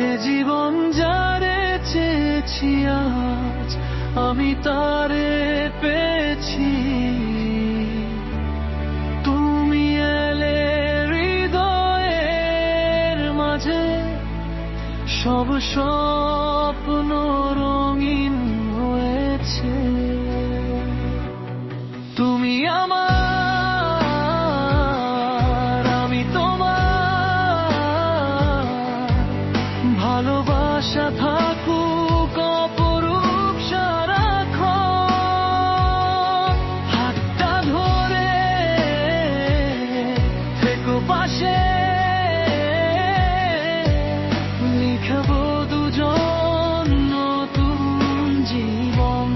এ জীবন যারে চেয়েছি আজ আমি তারে পেয়েছি। তুমি এলে হৃদয়ের মাঝে, সব স্বপ্ন রঙিন হয়েছে। তুমি আমার, আমি তোমার, ভালোবাসা থাকুক অপরূপ সারাক্ষণ। হাতটা ধরে থেকো পাশে, লিখবো দুজন নতুন জীবন।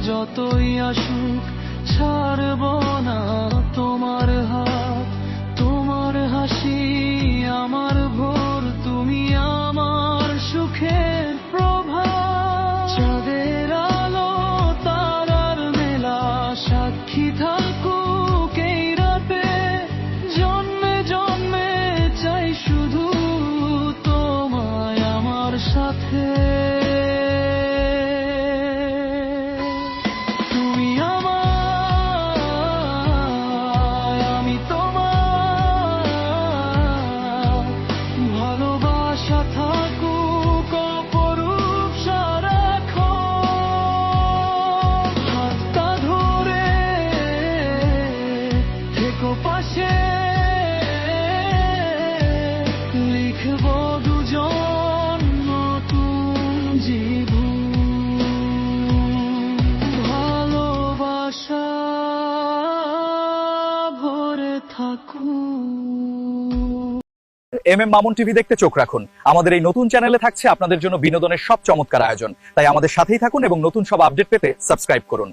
যতই আসুক ছাড়ব না তোমার হাত, তোমার হাসি আমার ভোর, তুমি আমার সুখের প্রভাত। চাঁদের আলো তারার মেলা সাক্ষী থাকুক এই রাতে, জন্মে জন্মে চাই শুধু তোমায় আমার সাথে। পাশে লিখবো দুজন নতুন জীবন। ভালোবাসা ভরে থাকুক। এমএম মামুন টিভি দেখতে চোখ রাখুন। আমাদের এই নতুন চ্যানেলে থাকছে আপনাদের জন্য বিনোদনের সব চমৎকার আয়োজন। তাই আমাদের সাথেই থাকুন এবং নতুন সব আপডেট পেতে সাবস্ক্রাইব করুন।